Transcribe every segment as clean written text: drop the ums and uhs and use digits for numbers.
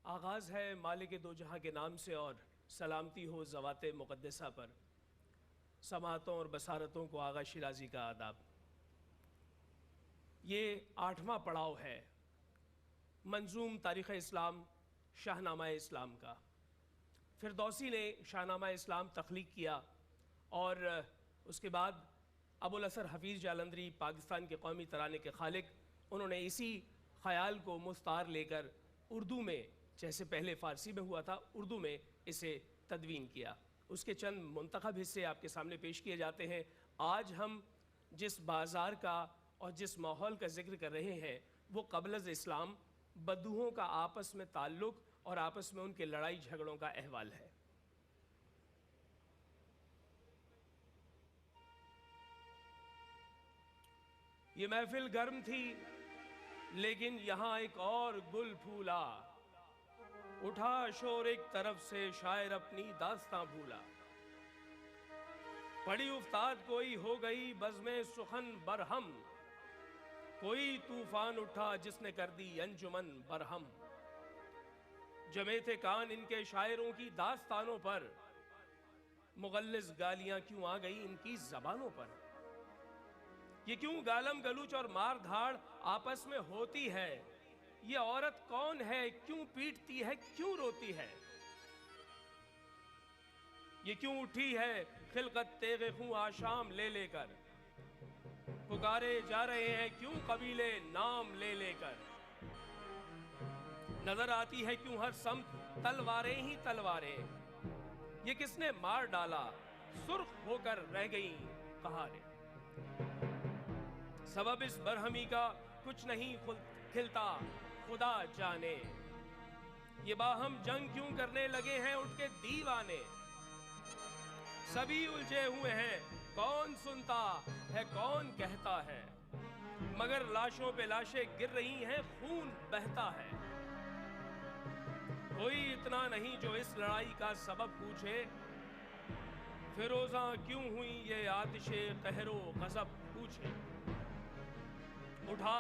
آغاز ہے مالک دو جہاں کے نام سے اور سلامتی ہو ذوات مقدسہ پر۔ سماعتوں اور بصارتوں کو آغا شیرازی کا آداب۔ یہ 8واں پڑاؤ ہے منظوم تاریخ اسلام شاہنامہ اسلام کا۔ فردوسی نے شاہنامہ اسلام تخلیق کیا اور اس کے بعد ابوالاسر حفیظ جالندری پاکستان کے قومی ترانے کے خالق، انہوں نے اسی خیال کو مستعار لے کر اردو میں، جیسے پہلے فارسی میں ہوا تھا، اردو میں اسے تدوین کیا۔ اس کے چند منتخب حصے آپ کے سامنے پیش کیے جاتے ہیں۔ آج ہم جس بازار کا اور جس ماحول کا ذکر کر رہے ہیں وہ قبل از اسلام بدوؤں کا آپس میں تعلق اور آپس میں ان کے لڑائی جھگڑوں کا احوال ہے۔ یہ محفل گرم تھی لیکن یہاں ایک اور گل پھولا، اٹھا شور ایک طرف سے شاعر اپنی داستاں بھولا۔ پڑی افتاد کوئی ہو گئی بزم سخن برہم، کوئی طوفان اٹھا جس نے کر دی انجمن برہم۔ جمے تھے کان ان کے شاعروں کی داستانوں پر، مغلظ گالیاں کیوں آ گئی ان کی زبانوں پر۔ یہ کیوں گالم گلوچ اور مار دھاڑ آپس میں ہوتی ہے، یہ عورت کون ہے کیوں پیٹتی ہے کیوں روتی ہے۔ یہ کیوں اٹھی ہے خلقت تیغ خوں آشام لے لے کر، پکارے جا رہے ہیں کیوں قبیلے نام لے لے کر۔ نظر آتی ہے کیوں ہر سمت تلواریں ہی تلواریں، یہ کس نے مار ڈالا سرخ ہو کر رہ گئیں قہاریں۔ سبب اس برہمی کا کچھ نہیں کھلتا خدا جانے، یہ باہم جنگ کیوں کرنے لگے ہیں اٹھ کے دیوانے۔ سبھی الجھے ہوئے ہیں کون سنتا ہے کون کہتا ہے، مگر لاشوں پہ لاشیں گر رہی ہیں خون بہتا ہے۔ کوئی اتنا نہیں جو اس لڑائی کا سبب پوچھے، فیروزاں کیوں ہوئی یہ آتش قہر و غضب پوچھے۔ اٹھا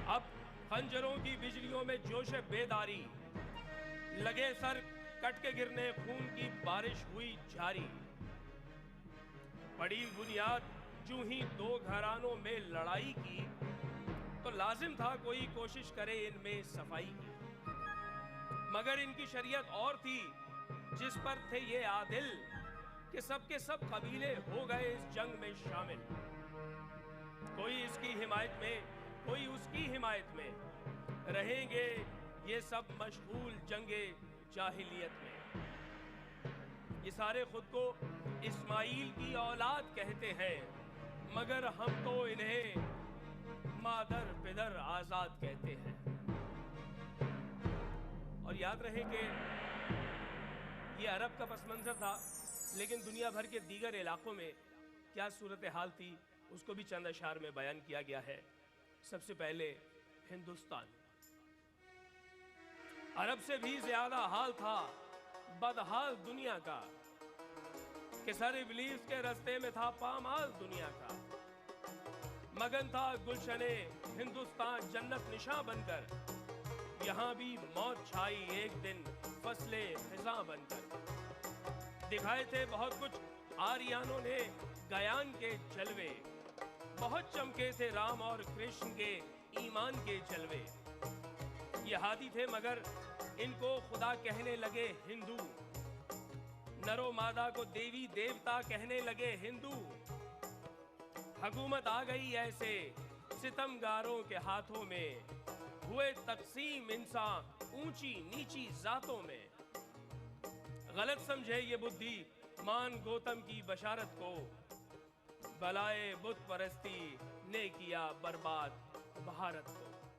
اب خنجروں کی بجلیوں میں جوش بیداری، لگے سر کٹ کے گرنے خون کی بارش ہوئی جاری۔ پڑی بنیاد جو ہی دو گھرانوں میں لڑائی کی، تو لازم تھا کوئی کوشش کرے ان میں صفائی کی۔ مگر ان کی شریعت اور تھی جس پر تھے یہ عادل، کہ سب کے سب قبیلے ہو گئے اس جنگ میں شامل۔ کوئی اس کی حمایت میں کوئی اس کی حمایت میں، رہیں گے یہ سب مشغول جنگ جاہلیت میں۔ یہ سارے خود کو اسماعیل کی اولاد کہتے ہیں، مگر ہم تو انہیں مادر پدر آزاد کہتے ہیں۔ اور یاد رہے کہ یہ عرب کا پس منظر تھا، لیکن دنیا بھر کے دیگر علاقوں میں کیا صورتحال تھی اس کو بھی چند اشعار میں بیان کیا گیا ہے۔ سب سے پہلے ہندوستان، عرب سے بھی زیادہ حال تھا بدحال دنیا کا، کہ سر ابلیس کے رستے میں تھا پامال دنیا کا۔ مگن تھا گلشن ہندوستان جنت نشاں بن کر، یہاں بھی موت چھائی ایک دن فصل خزاں بن کر۔ دکھائے تھے بہت کچھ آریانوں نے گیان کے جلوے، بہت چمکے تھے رام اور کرشن کے ایمان کے جلوے۔ یہ ہادی تھے مگر ان کو خدا کہنے لگے ہندو، نرو مادہ کو دیوی دیوتا کہنے لگے ہندو۔ حکومت آ گئی ایسے ستمگاروں کے ہاتھوں میں، ہوئے تقسیم انسان اونچی نیچی ذاتوں میں۔ غلط سمجھے یہ بدھی مان گوتم کی بشارت کو، بلائے بت پرستی نے کیا برباد بھارت کو۔